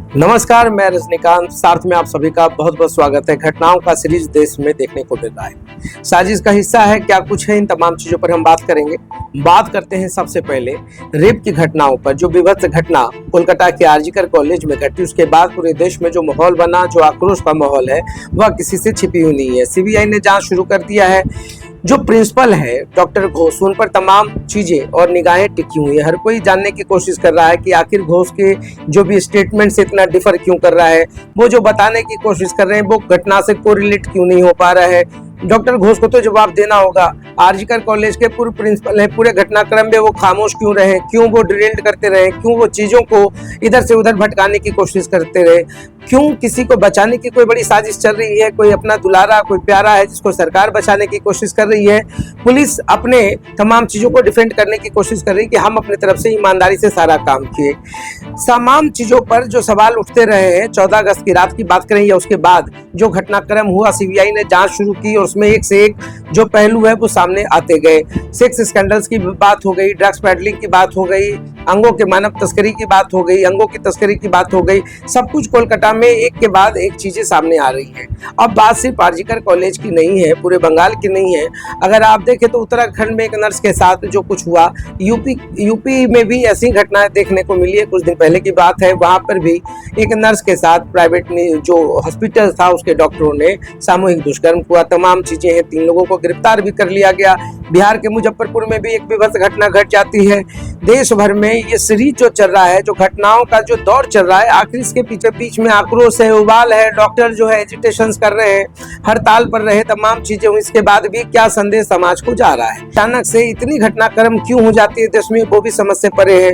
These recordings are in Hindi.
नमस्कार, मैं रजनीकांत। साथ में आप सभी का बहुत बहुत स्वागत है। घटनाओं का सीरीज देश में देखने को मिल रहा है, साजिश का हिस्सा है, क्या कुछ है, इन तमाम चीजों पर हम बात करेंगे। बात करते हैं सबसे पहले रेप की घटनाओं पर। जो विभत्स घटना कोलकाता के आरजीकर कॉलेज में घटी, उसके बाद पूरे देश में जो माहौल बना, जो आक्रोश का माहौल है, वह किसी से छिपी हुई नहीं है। सीबीआई ने जांच शुरू कर दिया है। जो प्रिंसिपल है डॉक्टर घोष, उन पर तमाम चीजें और निगाहें टिकी हुई है। हर कोई जानने की कोशिश कर रहा है कि आखिर घोष के जो भी स्टेटमेंट से इतना डिफर क्यों कर रहा है। वो जो बताने की कोशिश कर रहे हैं वो घटना से कोरिलेट क्यों नहीं हो पा रहा है। डॉक्टर घोष को तो जवाब देना होगा। आरजीकर कॉलेज के पूर्व प्रिंसिपल हैं, पूरे घटनाक्रम में वो खामोश क्यों रहे, क्यों वो डिरेल्ड करते रहे, क्यों वो चीजों को इधर से उधर भटकाने की कोशिश करते रहे, क्यों किसी को बचाने की कोई बड़ी साजिश चल रही है, कोई अपना दुलारा, कोई प्यारा है जिसको सरकार बचाने की कोशिश कर रही है। पुलिस अपने तमाम चीजों को डिफेंड करने की कोशिश कर रही है कि हम अपनी तरफ से ईमानदारी से सारा काम किए। तमाम चीजों पर जो सवाल उठते रहे हैं, 14 अगस्त की रात की बात करें या उसके बाद जो घटनाक्रम हुआ, सीबीआई ने जांच शुरू की और उसमें एक से एक जो पहलू है वो सामने आते गए। सेक्स स्कैंडल्स की बात हो गई, ड्रग्स पैडलिंग की बात हो गई, अंगों के मानव तस्करी की बात हो गई, अंगों की तस्करी की बात हो गई। सब कुछ कोलकाता में एक के बाद एक चीजें सामने आ रही हैं। अब बात सिर्फ आरजीकर कॉलेज की नहीं है, पूरे बंगाल की नहीं है। अगर आप देखें तो उत्तराखंड में एक नर्स के साथ जो कुछ हुआ, यूपी में भी ऐसी घटनाएं देखने को मिली है। कुछ दिन पहले की बात है, वहां पर भी एक नर्स के साथ प्राइवेट जो हॉस्पिटल था उसके डॉक्टरों ने सामूहिक दुष्कर्म हुआ। तमाम चीजें हैं, 3 लोगों को गिरफ्तार भी कर लिया गया। बिहार के मुजफ्फरपुर में भी एक विभत्स घटना घट जाती है। देश भर में ये सीरीज जो चल रहा है, जो घटनाओं का जो दौर चल रहा है, आखिर इसके पीछे बीच में आक्रोश है, उबाल है, डॉक्टर जो है एजिटेशन कर रहे हैं, हड़ताल पर रहे, तमाम चीजें हुई। इसके बाद भी क्या संदेश समाज को जा रहा है, अचानक से इतनी घटनाक्रम क्यों हो जाती है देश में, वो भी समझ से परे है।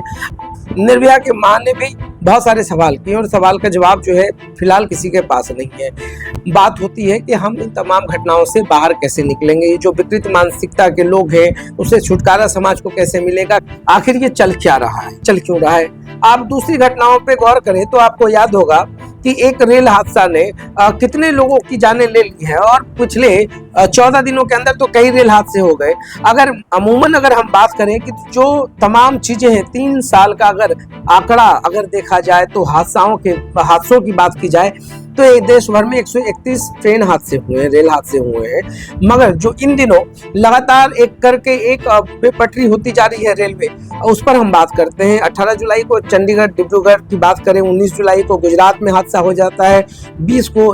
निर्भया के मां ने भी बहुत सारे सवाल किए और सवाल का जवाब जो है फिलहाल किसी के पास नहीं है। बात होती है कि हम इन तमाम घटनाओं से बाहर कैसे निकलेंगे, ये जो विकृत मानसिकता के लोग हैं उससे छुटकारा समाज को कैसे मिलेगा, आखिर ये चल क्या रहा है, चल क्यों रहा है। आप दूसरी घटनाओं पे गौर करें तो आपको याद होगा कि एक रेल हादसा ने कितने लोगों की जानें ले ली है और पिछले 14 दिनों के अंदर तो कई रेल हादसे हो गए। अगर हम बात करें कि जो तमाम चीजें हैं, 3 साल का अगर आंकड़ा अगर देखा जाए तो हादसों की बात की जाए तो देश भर में 131 ट्रेन हादसे हुए हैं, रेल हादसे हुए हैं। मगर जो इन दिनों लगातार एक करके एक बेपटरी होती जा रही है रेलवे, उस पर हम बात करते हैं। 18 जुलाई को चंडीगढ़ डिब्रूगढ़ की बात करें, 19 जुलाई को गुजरात में हादसा हो जाता है, 20 को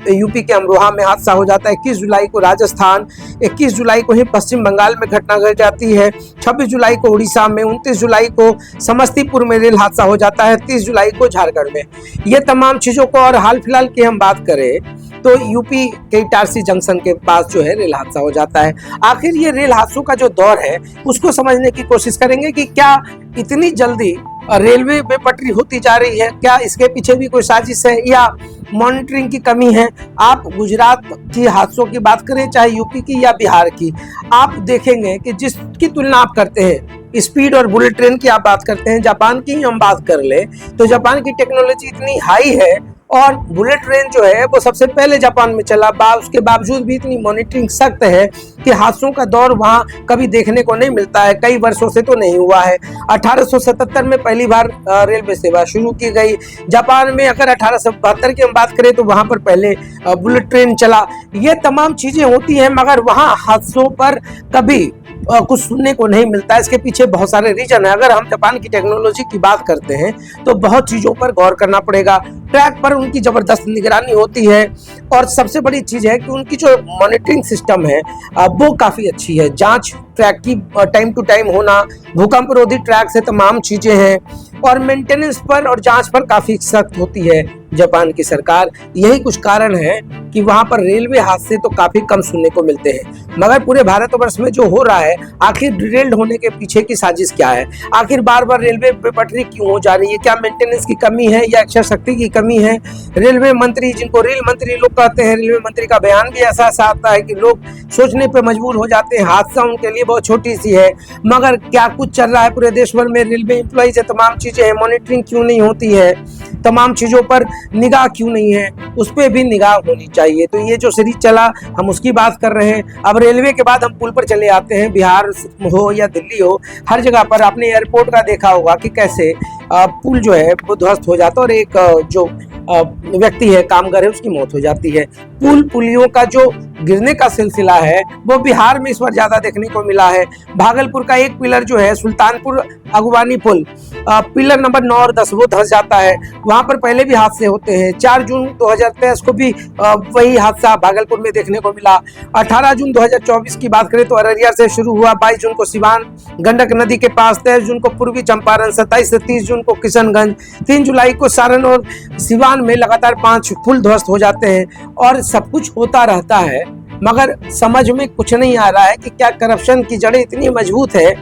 यूपी के अमरोहा में हादसा हो जाता है, 21 जुलाई को राजस्थान, 21 जुलाई को ही पश्चिम बंगाल में घटना घट जाती है, 26 जुलाई को उड़ीसा में, 29 जुलाई को समस्तीपुर में रेल हादसा हो जाता है, 30 जुलाई को झारखंड में। ये तमाम चीजों को, और हाल फिलहाल की हम बात करें तो यूपी के इटारसी जंक्शन के पास जो है रेल हादसा हो जाता है। आखिर ये रेल हादसों का जो दौर है उसको समझने की कोशिश करेंगे कि क्या इतनी जल्दी रेलवे बेपटरी होती जा रही है, क्या इसके पीछे भी कोई साजिश है या मॉनिटरिंग की कमी है। आप गुजरात की हादसों की बात करें, चाहे यूपी की या बिहार की, आप देखेंगे कि जिसकी तुलना आप करते हैं, स्पीड और बुलेट ट्रेन की आप बात करते हैं, जापान की ही हम बात कर ले तो जापान की टेक्नोलॉजी इतनी हाई है और बुलेट ट्रेन जो है वो सबसे पहले जापान में चला। उसके बावजूद भी इतनी मॉनिटरिंग सख्त है कि हादसों का दौर वहां कभी देखने को नहीं मिलता है, कई वर्षों से तो नहीं हुआ है। 1877 में पहली बार रेलवे सेवा शुरू की गई। जापान में अगर 1872 की हम बात करें तो वहां पर पहले बुलेट ट्रेन चला। ये तमाम चीजें होती हैं मगर वहां हादसों पर कभी कुछ सुनने को नहीं मिलता है। इसके पीछे बहुत सारे रीजन है। अगर हम जापान की टेक्नोलॉजी की बात करते हैं तो बहुत चीजों पर गौर करना पड़ेगा। ट्रैक पर उनकी जबरदस्त निगरानी होती है और सबसे बड़ी चीज है कि उनकी जो मॉनिटरिंग सिस्टम है वो काफी अच्छी है। जांच ट्रैक की टाइम टू टाइम होना, भूकंप रोधी ट्रैक से तमाम चीजें हैं और मेंटेनेंस पर और जांच पर काफी सख्त होती है जापान की सरकार। यही कुछ कारण है कि वहां पर रेलवे हादसे तो काफी कम सुनने को मिलते हैं। मगर पूरे भारतवर्ष में जो हो रहा है, आखिर डिरेल्ड होने के पीछे की साजिश क्या है, आखिर बार बार रेलवे बेपटरी क्यों हो जा रही है, क्या मेंटेनेंस की कमी है या इच्छा शक्ति की कमी है। रेलवे मंत्री, जिनको रेल मंत्री लोग कहते हैं, रेलवे मंत्री का बयान भी ऐसा आता है कि लोग सोचने पर मजबूर हो जाते हैं। हादसा उनके लिए बहुत छोटी सी है मगर क्या कुछ चल रहा है पूरे देश भर में। रेलवे एम्प्लॉइज है, तमाम चीजें हैं, मॉनिटरिंग क्यों नहीं होती है, तमाम चीजों पर निगाह क्यों नहीं है, उस पर भी निगाह होनी चाहिए। तो ये जो सीरीज चला हम उसकी बात कर रहे हैं। अब रेलवे के बाद हम पुल पर चले आते हैं। बिहार हो या दिल्ली हो, हर जगह पर आपने एयरपोर्ट का देखा होगा कि कैसे पुल जो है वो ध्वस्त हो जाता है और एक जो व्यक्ति है, कामगार है, उसकी मौत हो जाती है। पुलियों का जो गिरने का सिलसिला है वो बिहार में इस बार ज्यादा देखने को मिला है। भागलपुर का एक पिलर जो है सुल्तानपुर अगवानी पुल, पिलर नंबर 9 और 10 वो धंस जाता है। वहां पर पहले भी हादसे होते हैं। 4 जून 2023 को भी वही हादसा भागलपुर में देखने को मिला। 18 जून 2024 की बात करें तो अररिया से शुरू हुआ, 22 जून को सिवान गंडक नदी के पास, 23 जून को पूर्वी चंपारण, 27 से 30 जून को किशनगंज, 3 जुलाई को सारण और सिवान में लगातार 5 पुल ध्वस्त हो जाते हैं। और सब कुछ होता रहता है मगर समझ में कुछ नहीं आ रहा है कि क्या करप्शन की जड़ें इतनी मजबूत है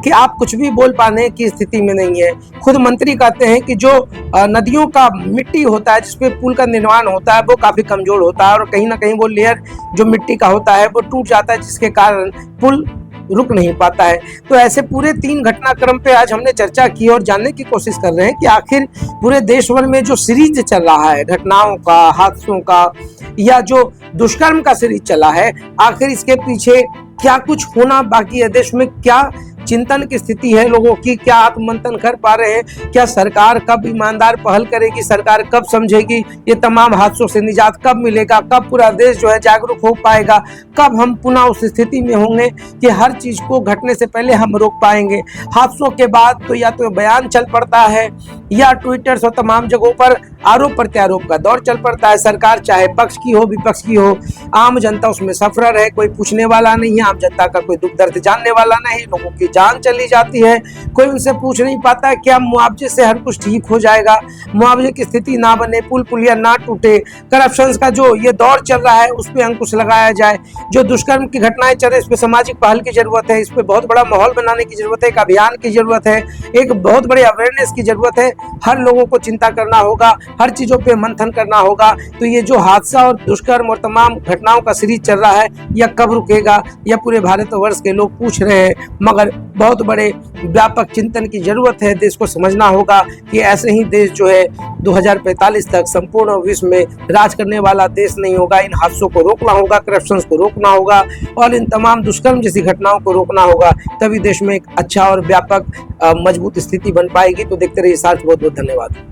कि आप कुछ भी बोल पाने की स्थिति में नहीं है। खुद मंत्री कहते हैं कि जो नदियों का मिट्टी होता है जिसपे पुल का निर्माण होता है वो काफी कमजोर होता है और कहीं ना कहीं वो लेयर जो मिट्टी का होता है वो टूट जाता है, जिसके कारण पुल रुक नहीं पाता है। तो ऐसे पूरे 3 घटनाक्रम पे आज हमने चर्चा की और जानने की कोशिश कर रहे हैं कि आखिर पूरे देश भर में जो सीरीज चल रहा है घटनाओं का, हादसों का या जो दुष्कर्म का सीरीज चला है, आखिर इसके पीछे क्या कुछ होना बाकी है, देश में क्या चिंतन की स्थिति है लोगों की, क्या आत्ममंथन कर पा रहे हैं, क्या सरकार कब ईमानदार पहल करेगी, सरकार कब समझेगी, ये तमाम हादसों से निजात कब मिलेगा, कब पूरा देश जो है जागरूक हो पाएगा, कब हम पुनः उस स्थिति में होंगे कि हर चीज को घटने से पहले हम रोक पाएंगे। हादसों के बाद तो या तो बयान चल पड़ता है या ट्विटर्स और तमाम जगहों पर आरोप प्रत्यारोप का दौर चल पड़ता है। सरकार चाहे पक्ष की हो विपक्ष की हो, आम जनता उसमें सफरर है, कोई पूछने वाला नहीं है, आम जनता का कोई दुख दर्द जानने वाला नहीं, लोगों की जान चली जाती है, कोई उनसे पूछ नहीं पाता है क्या मुआवजे से हर कुछ ठीक हो जाएगा, मुआवजे की स्थिति ना बने, पुल पुलिया ना टूटे, करप्शन का जो ये दौर चल रहा है उस पर अंकुश लगाया जाए, जो दुष्कर्म की घटनाएं चल रही है इस पर सामाजिक पहल की जरूरत है, इस पर बहुत बड़ा माहौल बनाने की जरूरत है, एक अभियान की जरूरत है, एक बहुत बड़े अवेयरनेस की जरूरत है। हर लोगों को चिंता करना होगा, हर चीजों पे मंथन करना होगा। तो ये जो हादसा और दुष्कर्म और तमाम घटनाओं का सीरीज चल रहा है यह कब रुकेगा, यह पूरे भारतवर्ष के लोग पूछ रहे हैं, मगर बहुत बड़े व्यापक चिंतन की जरूरत है। देश को समझना होगा कि ऐसे ही देश जो है 2045 तक संपूर्ण विश्व में राज करने वाला देश नहीं होगा। इन हादसों को रोकना होगा, करप्शन को रोकना होगा और इन तमाम दुष्कर्म जैसी घटनाओं को रोकना होगा, तभी देश में एक अच्छा और व्यापक मजबूत स्थिति बन पाएगी। तो देखते रहिए साथ, बहुत बहुत धन्यवाद।